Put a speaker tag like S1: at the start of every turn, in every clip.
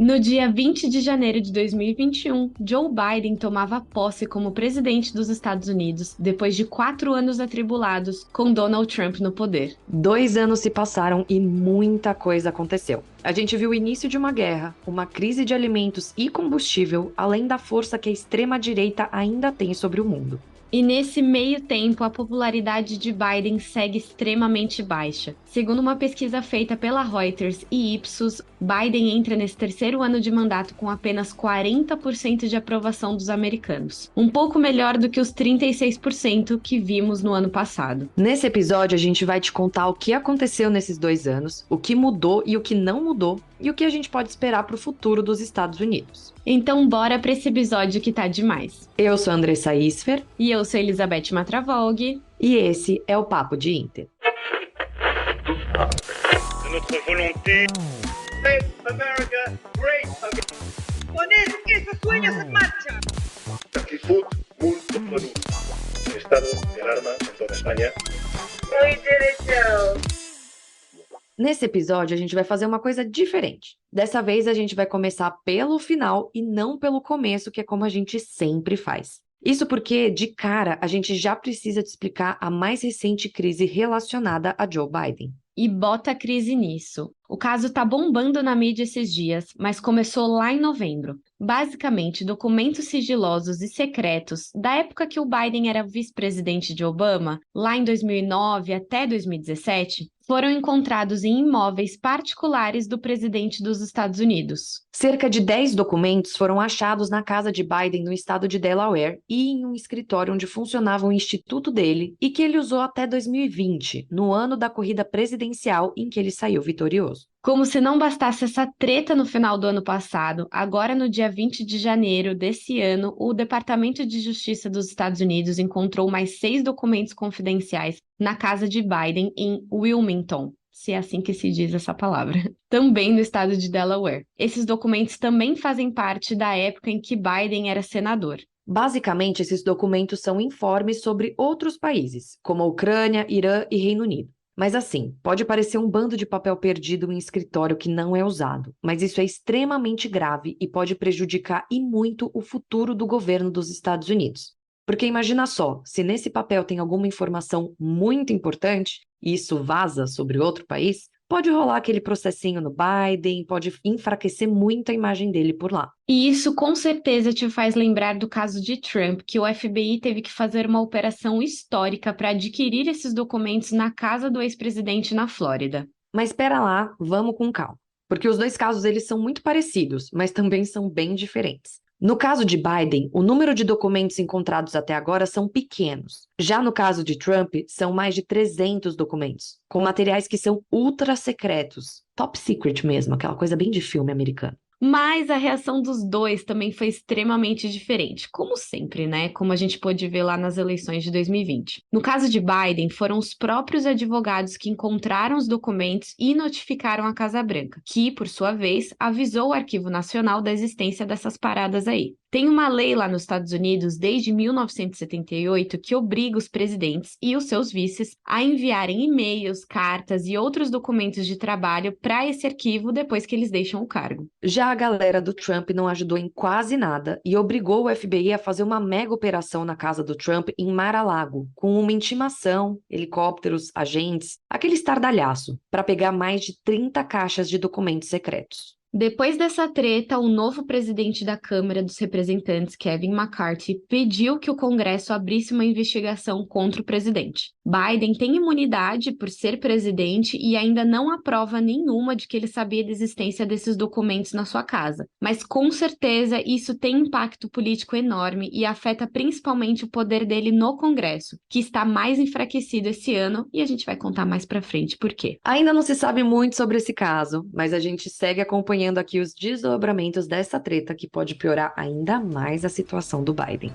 S1: No dia 20 de janeiro de 2021, Joe Biden tomava posse como presidente dos Estados Unidos, depois de 4 anos atribulados com Donald Trump no poder.
S2: 2 anos se passaram e muita coisa aconteceu. A gente viu o início de uma guerra, uma crise de alimentos e combustível, além da força que a extrema-direita ainda tem sobre o mundo.
S1: E nesse meio tempo, a popularidade de Biden segue extremamente baixa. Segundo uma pesquisa feita pela Reuters e Ipsos, Biden entra nesse terceiro ano de mandato com apenas 40% de aprovação dos americanos. Um pouco melhor do que os 36% que vimos no ano passado.
S2: Nesse episódio, a gente vai te contar o que aconteceu nesses 2 anos, o que mudou e o que não mudou, e o que a gente pode esperar para o futuro dos Estados Unidos.
S1: Então bora para esse episódio que tá demais.
S2: Eu sou a Andressa Isfer.
S1: E eu sou Elizabeth Matravolg.
S2: E esse é o Papo de Inter.
S3: De notre volonté.
S4: Make America great again. Con que se sueños en marcha.
S3: Actitud muito produto. Estado de alarma en toda España.
S4: We did it, Joe.
S2: Nesse episódio, a gente vai fazer uma coisa diferente. Dessa vez, a gente vai começar pelo final e não pelo começo, que é como a gente sempre faz. Isso porque, de cara, a gente já precisa te explicar a mais recente crise relacionada a Joe Biden.
S1: E bota a crise nisso. O caso tá bombando na mídia esses dias, mas começou lá em novembro. Basicamente, documentos sigilosos e secretos da época que o Biden era vice-presidente de Obama, lá em 2009 até 2017, foram encontrados em imóveis particulares do presidente dos Estados Unidos.
S2: Cerca de 10 documentos foram achados na casa de Biden no estado de Delaware e em um escritório onde funcionava o instituto dele e que ele usou até 2020, no ano da corrida presidencial em que ele saiu vitorioso.
S1: Como se não bastasse essa treta no final do ano passado, agora no dia 20 de janeiro desse ano, o Departamento de Justiça dos Estados Unidos encontrou mais 6 documentos confidenciais na casa de Biden em Wilmington, se é assim que se diz essa palavra, também no estado de Delaware. Esses documentos também fazem parte da época em que Biden era senador.
S2: Basicamente, esses documentos são informes sobre outros países, como a Ucrânia, Irã e Reino Unido. Mas assim, pode parecer um bando de papel perdido em escritório que não é usado, mas isso é extremamente grave e pode prejudicar e muito o futuro do governo dos Estados Unidos. Porque imagina só, se nesse papel tem alguma informação muito importante e isso vaza sobre outro país, pode rolar aquele processinho no Biden, pode enfraquecer muito a imagem dele por lá.
S1: E isso com certeza te faz lembrar do caso de Trump, que o FBI teve que fazer uma operação histórica para adquirir esses documentos na casa do ex-presidente na Flórida.
S2: Mas espera lá, vamos com calma. Porque os dois casos eles são muito parecidos, mas também são bem diferentes. No caso de Biden, o número de documentos encontrados até agora são pequenos. Já no caso de Trump, são mais de 300 documentos, com materiais que são ultra secretos, top secret mesmo, aquela coisa bem de filme americano.
S1: Mas a reação dos dois também foi extremamente diferente, como sempre, né? Como a gente pôde ver lá nas eleições de 2020. No caso de Biden, foram os próprios advogados que encontraram os documentos e notificaram a Casa Branca, que, por sua vez, avisou o Arquivo Nacional da existência dessas paradas aí. Tem uma lei lá nos Estados Unidos, desde 1978, que obriga os presidentes e os seus vices a enviarem e-mails, cartas e outros documentos de trabalho para esse arquivo depois que eles deixam o cargo.
S2: Já a galera do Trump não ajudou em quase nada e obrigou o FBI a fazer uma mega operação na casa do Trump em Mar-a-Lago, com uma intimação, helicópteros, agentes, aquele estardalhaço, para pegar mais de 30 caixas de documentos secretos.
S1: Depois dessa treta, o novo presidente da Câmara dos Representantes, Kevin McCarthy, pediu que o Congresso abrisse uma investigação contra o presidente. Biden tem imunidade por ser presidente e ainda não há prova nenhuma de que ele sabia da existência desses documentos na sua casa. Mas com certeza isso tem impacto político enorme e afeta principalmente o poder dele no Congresso, que está mais enfraquecido esse ano e a gente vai contar mais pra frente por quê.
S2: Ainda não se sabe muito sobre esse caso, mas a gente segue acompanhando aqui os desdobramentos dessa treta que pode piorar ainda mais a situação do Biden.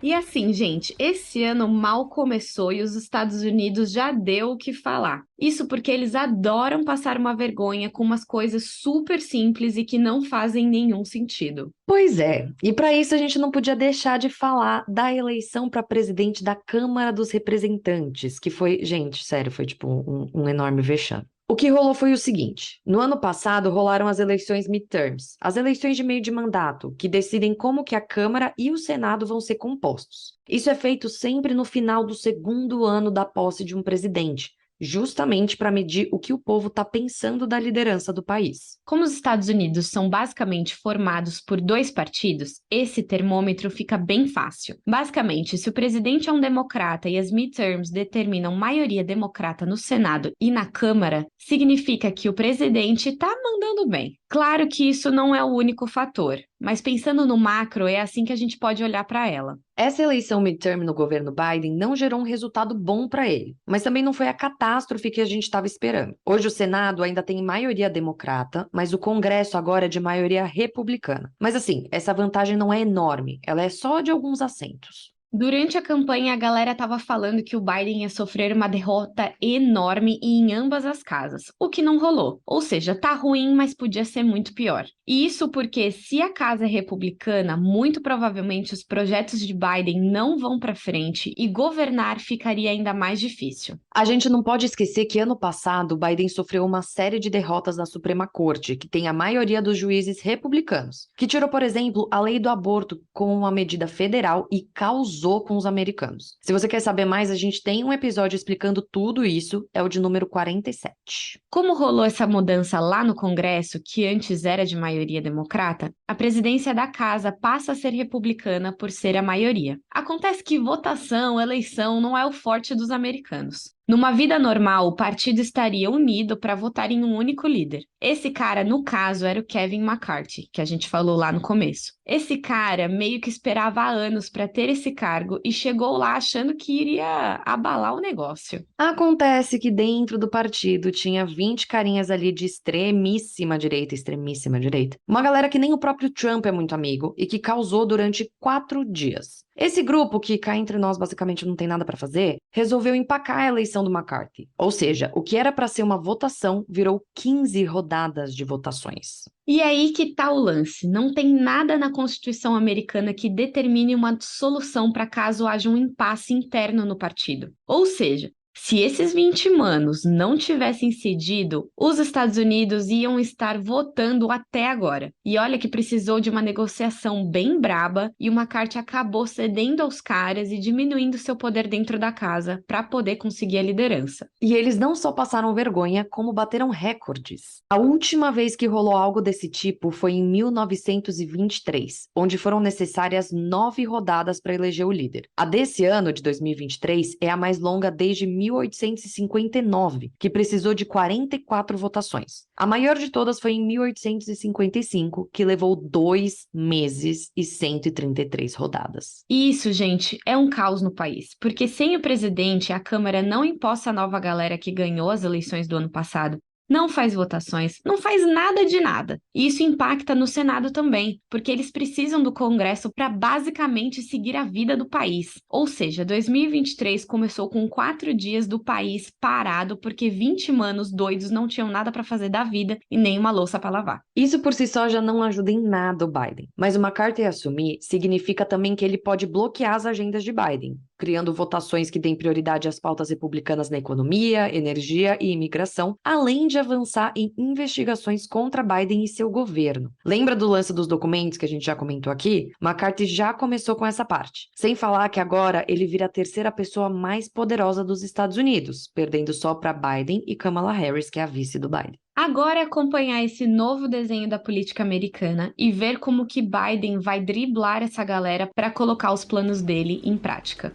S1: E assim, gente, esse ano mal começou e os Estados Unidos já deu o que falar. Isso porque eles adoram passar uma vergonha com umas coisas super simples e que não fazem nenhum sentido.
S2: Pois é, e para isso a gente não podia deixar de falar da eleição para presidente da Câmara dos Representantes, que foi, gente, sério, foi tipo um enorme vexame. O que rolou foi o seguinte: no ano passado rolaram as eleições midterms, as eleições de meio de mandato, que decidem como que a Câmara e o Senado vão ser compostos. Isso é feito sempre no final do segundo ano da posse de um presidente, justamente para medir o que o povo está pensando da liderança do país.
S1: Como os Estados Unidos são basicamente formados por dois partidos, esse termômetro fica bem fácil. Basicamente, se o presidente é um democrata e as midterms determinam maioria democrata no Senado e na Câmara, significa que o presidente está mandando bem. Claro que isso não é o único fator, mas pensando no macro, é assim que a gente pode olhar para ela.
S2: Essa eleição midterm no governo Biden não gerou um resultado bom para ele, mas também não foi a catástrofe que a gente estava esperando. Hoje o Senado ainda tem maioria democrata, mas o Congresso agora é de maioria republicana. Mas assim, essa vantagem não é enorme, ela é só de alguns assentos.
S1: Durante a campanha, a galera estava falando que o Biden ia sofrer uma derrota enorme e em ambas as casas, o que não rolou. Ou seja, tá ruim, mas podia ser muito pior. E isso porque, se a casa é republicana, muito provavelmente os projetos de Biden não vão para frente e governar ficaria ainda mais difícil.
S2: A gente não pode esquecer que ano passado o Biden sofreu uma série de derrotas na Suprema Corte, que tem a maioria dos juízes republicanos, que tirou, por exemplo, a lei do aborto como uma medida federal e causou com os americanos. Se você quer saber mais, a gente tem um episódio explicando tudo isso, é o de número 47.
S1: Como rolou essa mudança lá no Congresso, que antes era de maioria democrata, a presidência da casa passa a ser republicana por ser a maioria. Acontece que votação, eleição não é o forte dos americanos. Numa vida normal, o partido estaria unido para votar em um único líder. Esse cara, no caso, era o Kevin McCarthy, que a gente falou lá no começo. Esse cara meio que esperava há anos para ter esse cargo e chegou lá achando que iria abalar o negócio.
S2: Acontece que dentro do partido tinha 20 carinhas ali de extremíssima direita, extremíssima direita. Uma galera que nem o próprio Trump é muito amigo e que causou durante 4 dias. Esse grupo, que cá entre nós basicamente não tem nada para fazer, resolveu empacar a eleição do McCarthy. Ou seja, o que era para ser uma votação virou 15 rodadas de votações.
S1: E aí que tá o lance. Não tem nada na Constituição americana que determine uma solução para caso haja um impasse interno no partido. Ou seja, se esses 20 manos não tivessem cedido, os Estados Unidos iam estar votando até agora. E olha que precisou de uma negociação bem braba e o McCarthy acabou cedendo aos caras e diminuindo seu poder dentro da casa para poder conseguir a liderança.
S2: E eles não só passaram vergonha, como bateram recordes. A última vez que rolou algo desse tipo foi em 1923, onde foram necessárias 9 rodadas para eleger o líder. A desse ano, de 2023, é a mais longa desde 1859, que precisou de 44 votações. A maior de todas foi em 1855, que levou 2 meses e 133 rodadas.
S1: Isso, gente, é um caos no país, porque sem o presidente, a Câmara não imposta a nova galera que ganhou as eleições do ano passado. Não faz votações, não faz nada de nada. E isso impacta no Senado também, porque eles precisam do Congresso para basicamente seguir a vida do país. Ou seja, 2023 começou com 4 dias do país parado porque 20 manos doidos não tinham nada para fazer da vida e nem uma louça para lavar.
S2: Isso por si só já não ajuda em nada o Biden. Mas o McCarthy assumir significa também que ele pode bloquear as agendas de Biden, criando votações que deem prioridade às pautas republicanas na economia, energia e imigração, além de avançar em investigações contra Biden e seu governo. Lembra do lance dos documentos que a gente já comentou aqui? McCarthy já começou com essa parte. Sem falar que agora ele vira a terceira pessoa mais poderosa dos Estados Unidos, perdendo só para Biden e Kamala Harris, que é a vice do Biden.
S1: Agora é acompanhar esse novo desenho da política americana e ver como que Biden vai driblar essa galera para colocar os planos dele em prática.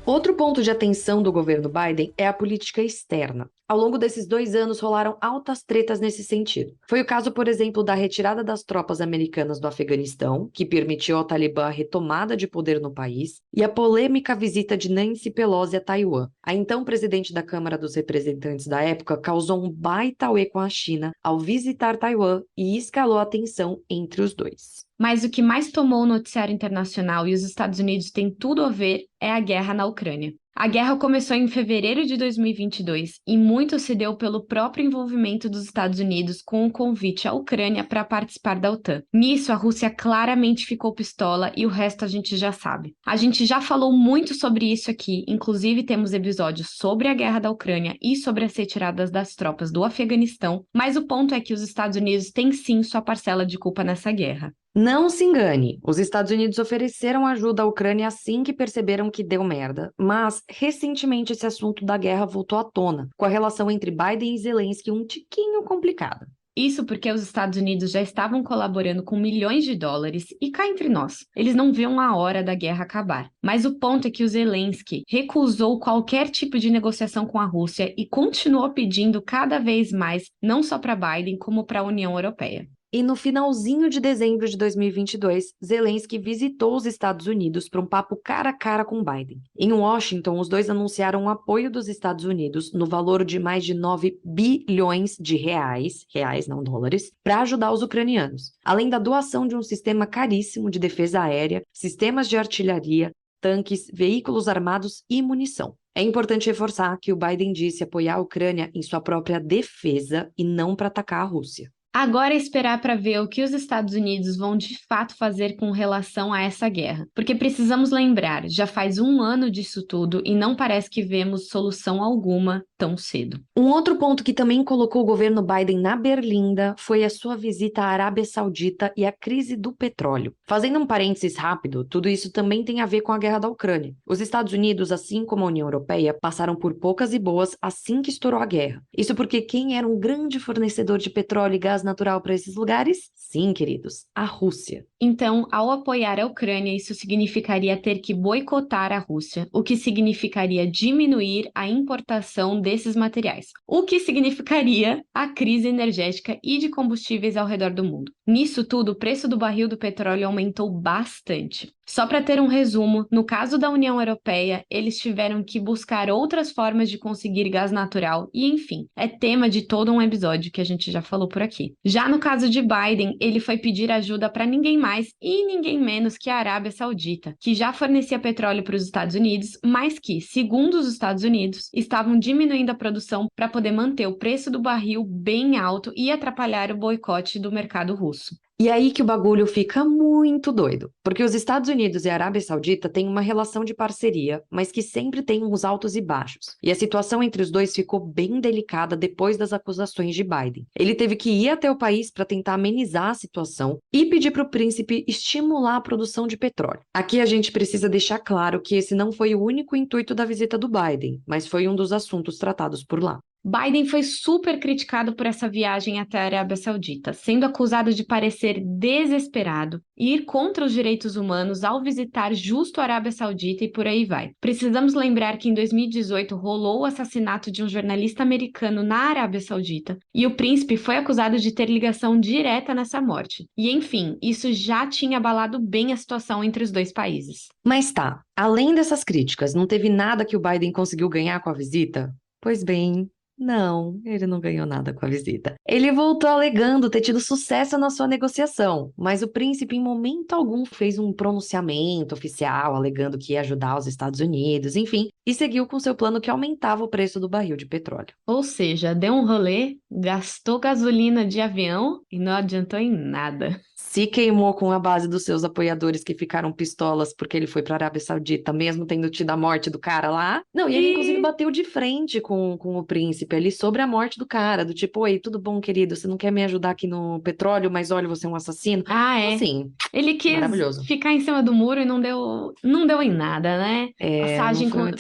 S2: Outro ponto de atenção do governo Biden é a política externa. Ao longo desses 2 anos rolaram altas tretas nesse sentido. Foi o caso, por exemplo, da retirada das tropas americanas do Afeganistão, que permitiu ao Talibã a retomada de poder no país, e a polêmica visita de Nancy Pelosi a Taiwan. A então presidente da Câmara dos Representantes da época causou um baita auê com a China ao visitar Taiwan e escalou a tensão entre os dois.
S1: Mas o que mais tomou o noticiário internacional e os Estados Unidos têm tudo a ver é a guerra na Ucrânia. A guerra começou em fevereiro de 2022 e muito se deu pelo próprio envolvimento dos Estados Unidos com o convite à Ucrânia para participar da OTAN. Nisso, a Rússia claramente ficou pistola e o resto a gente já sabe. A gente já falou muito sobre isso aqui, inclusive temos episódios sobre a guerra da Ucrânia e sobre as retiradas das tropas do Afeganistão, mas o ponto é que os Estados Unidos têm sim sua parcela de culpa nessa guerra.
S2: Não se engane, os Estados Unidos ofereceram ajuda à Ucrânia assim que perceberam que deu merda, mas recentemente esse assunto da guerra voltou à tona, com a relação entre Biden e Zelensky um tiquinho complicada.
S1: Isso porque os Estados Unidos já estavam colaborando com milhões de dólares e cá entre nós, eles não viam a hora da guerra acabar. Mas o ponto é que o Zelensky recusou qualquer tipo de negociação com a Rússia e continuou pedindo cada vez mais, não só para Biden, como para a União Europeia.
S2: E no finalzinho de dezembro de 2022, Zelensky visitou os Estados Unidos para um papo cara a cara com Biden. Em Washington, os dois anunciaram o apoio dos Estados Unidos no valor de mais de 9 bilhões de reais não dólares, para ajudar os ucranianos, além da doação de um sistema caríssimo de defesa aérea, sistemas de artilharia, tanques, veículos armados e munição. É importante reforçar que o Biden disse apoiar a Ucrânia em sua própria defesa e não para atacar a Rússia.
S1: Agora é esperar para ver o que os Estados Unidos vão de fato fazer com relação a essa guerra. Porque precisamos lembrar, já faz 1 ano disso tudo e não parece que vemos solução alguma tão cedo.
S2: Um outro ponto que também colocou o governo Biden na berlinda foi a sua visita à Arábia Saudita e a crise do petróleo. Fazendo um parênteses rápido, tudo isso também tem a ver com a guerra da Ucrânia. Os Estados Unidos, assim como a União Europeia, passaram por poucas e boas assim que estourou a guerra. Isso porque quem era um grande fornecedor de petróleo e gás natural para esses lugares? Sim, queridos, a Rússia.
S1: Então, ao apoiar a Ucrânia, isso significaria ter que boicotar a Rússia, o que significaria diminuir a importação desses materiais, o que significaria a crise energética e de combustíveis ao redor do mundo. Nisso tudo, o preço do barril do petróleo aumentou bastante. Só para ter um resumo, no caso da União Europeia, eles tiveram que buscar outras formas de conseguir gás natural e, enfim, é tema de todo um episódio que a gente já falou por aqui. Já no caso de Biden, ele foi pedir ajuda para ninguém mais e ninguém menos que a Arábia Saudita, que já fornecia petróleo para os Estados Unidos, mas que, segundo os Estados Unidos, estavam diminuindo a produção para poder manter o preço do barril bem alto e atrapalhar o boicote do mercado russo.
S2: E aí que o bagulho fica muito doido, porque os Estados Unidos e a Arábia Saudita têm uma relação de parceria, mas que sempre tem uns altos e baixos. E a situação entre os dois ficou bem delicada depois das acusações de Biden. Ele teve que ir até o país para tentar amenizar a situação e pedir para o príncipe estimular a produção de petróleo. Aqui a gente precisa deixar claro que esse não foi o único intuito da visita do Biden, mas foi um dos assuntos tratados por lá.
S1: Biden foi super criticado por essa viagem até a Arábia Saudita, sendo acusado de parecer desesperado e ir contra os direitos humanos ao visitar justo a Arábia Saudita e por aí vai. Precisamos lembrar que em 2018 rolou o assassinato de um jornalista americano na Arábia Saudita e o príncipe foi acusado de ter ligação direta nessa morte. E enfim, isso já tinha abalado bem a situação entre os dois países.
S2: Mas tá, além dessas críticas, não teve nada que o Biden conseguiu ganhar com a visita? Pois bem, não, ele não ganhou nada com a visita. Ele voltou alegando ter tido sucesso na sua negociação, mas o príncipe em momento algum fez um pronunciamento oficial alegando que ia ajudar os Estados Unidos, enfim, e seguiu com seu plano que aumentava o preço do barril de petróleo.
S1: Ou seja, deu um rolê, gastou gasolina de avião e não adiantou em nada.
S2: Se queimou com a base dos seus apoiadores que ficaram pistolas porque ele foi para a Arábia Saudita, mesmo tendo tido a morte do cara lá. Não, e ele inclusive bateu de frente com o príncipe ali sobre a morte do cara, do tipo, oi, tudo bom, querido? Você não quer me ajudar aqui no petróleo, mas olha, você é um assassino.
S1: Ah, é?
S2: Assim,
S1: ele quis ficar em cima do muro e não deu em nada, né?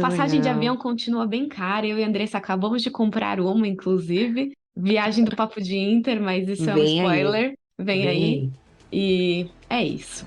S1: Passagem de avião continua bem cara. Eu e a Andressa acabamos de comprar uma, inclusive. Viagem do Papo de Inter, mas isso é um spoiler. Vem aí. E é isso.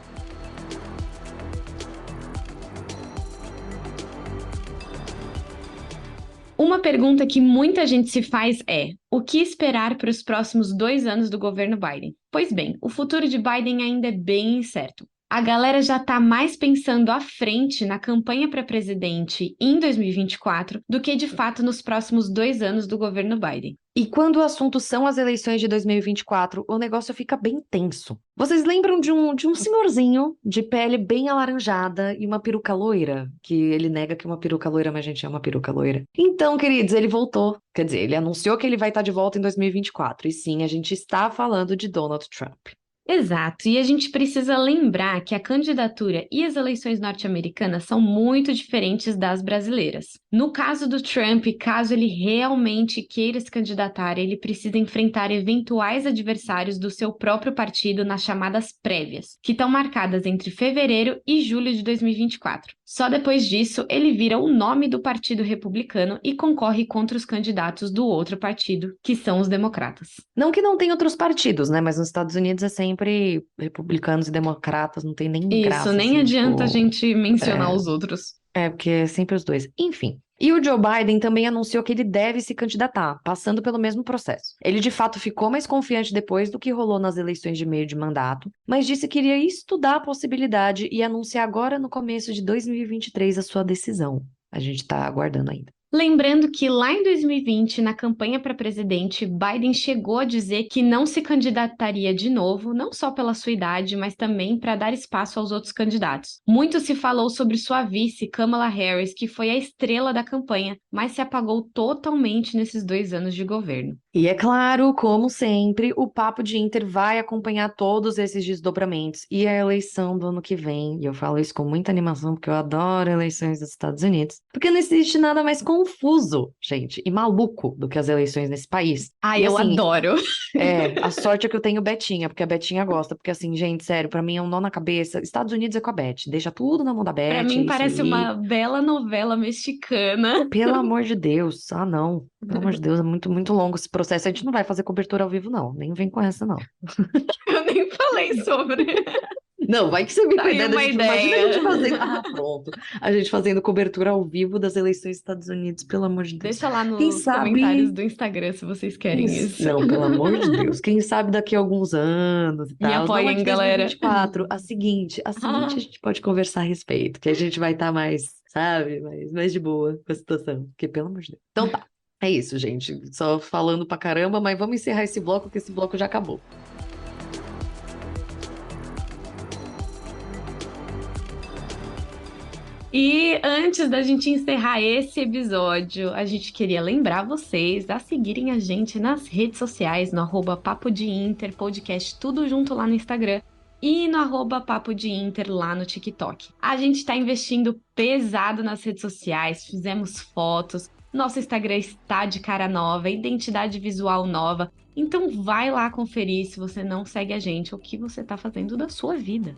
S1: Uma pergunta que muita gente se faz é: o que esperar para os próximos 2 anos do governo Biden? Pois bem, o futuro de Biden ainda é bem incerto. A galera já está mais pensando à frente na campanha para presidente em 2024 do que de fato nos próximos 2 anos do governo Biden.
S2: E quando o assunto são as eleições de 2024, o negócio fica bem tenso. Vocês lembram de um senhorzinho de pele bem alaranjada e uma peruca loira? Que ele nega que é uma peruca loira, mas a gente é uma peruca loira. Então, queridos, ele voltou. Quer dizer, ele anunciou que ele vai estar de volta em 2024. E sim, a gente está falando de Donald Trump.
S1: Exato, e a gente precisa lembrar que a candidatura e as eleições norte-americanas são muito diferentes das brasileiras. No caso do Trump, caso ele realmente queira se candidatar, ele precisa enfrentar eventuais adversários do seu próprio partido nas chamadas prévias, que estão marcadas entre fevereiro e julho de 2024. Só depois disso, ele vira o nome do Partido Republicano e concorre contra os candidatos do outro partido, que são os democratas.
S2: Não que não tem outros partidos, né? Mas nos Estados Unidos é sempre republicanos e democratas, não tem nem graça.
S1: Isso, nem
S2: assim,
S1: adianta a
S2: tipo,
S1: gente mencionar os outros.
S2: porque é sempre os dois. Enfim. E o Joe Biden também anunciou que ele deve se candidatar, passando pelo mesmo processo. Ele de fato ficou mais confiante depois do que rolou nas eleições de meio de mandato, mas disse que iria estudar a possibilidade e anunciar agora no começo de 2023 a sua decisão. A gente tá aguardando ainda.
S1: Lembrando que lá em 2020, na campanha para presidente, Biden chegou a dizer que não se candidataria de novo, não só pela sua idade, mas também para dar espaço aos outros candidatos. Muito se falou sobre sua vice, Kamala Harris, que foi a estrela da campanha, mas se apagou totalmente nesses 2 anos de governo.
S2: E é claro, como sempre, o Papo de Inter vai acompanhar todos esses desdobramentos e a eleição do ano que vem. E eu falo isso com muita animação, porque eu adoro eleições dos Estados Unidos. Porque não existe nada mais confuso, gente, e maluco do que as eleições nesse país.
S1: Ai,
S2: E,
S1: eu
S2: assim,
S1: adoro!
S2: a sorte é que eu tenho Betinha, porque a Betinha gosta. Porque assim, gente, sério, pra mim é um nó na cabeça. Estados Unidos é com a Beth, deixa tudo na mão da Beth,
S1: Pra
S2: é
S1: mim
S2: isso
S1: parece
S2: aí.
S1: uma bela novela mexicana.
S2: Pelo amor de Deus, não. Pelo amor de Deus, é muito, muito longo esse processo. A gente não vai fazer cobertura ao vivo, não. Nem vem com essa, não.
S1: Eu nem falei sobre.
S2: Não, vai que você me
S1: Tá aí
S2: cuida da
S1: uma
S2: gente. Imagina a gente
S1: ideia.
S2: fazendo. Ah, pronto. A gente fazendo cobertura ao vivo das eleições dos Estados Unidos, pelo amor de Deus.
S1: Deixa lá
S2: Quem
S1: nos
S2: sabe.
S1: comentários do Instagram se vocês querem isso.
S2: Não, pelo amor de Deus. Quem sabe daqui a alguns anos e
S1: Me
S2: tal. Não a
S1: apoiem,
S2: de
S1: galera.
S2: 2024. A seguinte a gente pode conversar a respeito, que a gente vai estar mais, sabe, mais de boa com a situação. Porque, pelo amor de Deus. Então tá. É isso, gente. Só falando pra caramba, mas vamos encerrar esse bloco, que esse bloco já acabou.
S1: E antes da gente encerrar esse episódio, a gente queria lembrar vocês a seguirem a gente nas redes sociais, no @Papo de Inter, podcast tudo junto lá no Instagram, e no @Papo de Inter lá no TikTok. A gente está investindo pesado nas redes sociais, fizemos fotos, nosso Instagram está de cara nova, identidade visual nova, então vai lá conferir se você não segue a gente, o que você está fazendo da sua vida.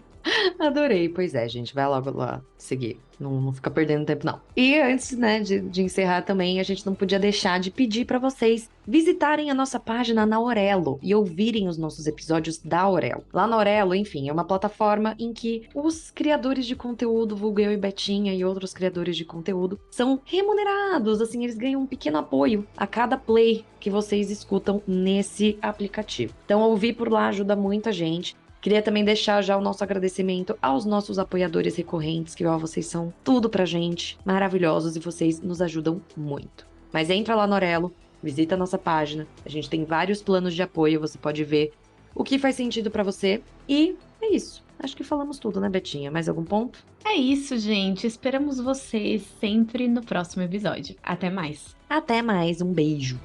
S2: Adorei, pois é, gente, vai logo lá seguir, não fica perdendo tempo não. E antes, né, de encerrar também, a gente não podia deixar de pedir para vocês visitarem a nossa página na Aurelo e ouvirem os nossos episódios da Aurelo. Lá na Aurelo, enfim, é uma plataforma em que os criadores de conteúdo, vulgo eu e Betinha e outros criadores de conteúdo, são remunerados, assim, eles ganham um pequeno apoio a cada play que vocês escutam nesse aplicativo. Então, ouvir por lá ajuda muito a gente. Queria também deixar já o nosso agradecimento aos nossos apoiadores recorrentes, que ó, vocês são tudo pra gente, maravilhosos, e vocês nos ajudam muito. Mas entra lá no Aurelo, visita a nossa página, a gente tem vários planos de apoio, você pode ver o que faz sentido pra você, e é isso. Acho que falamos tudo, né, Betinha? Mais algum ponto?
S1: É isso, gente. Esperamos vocês sempre no próximo episódio. Até mais.
S2: Até mais, um beijo!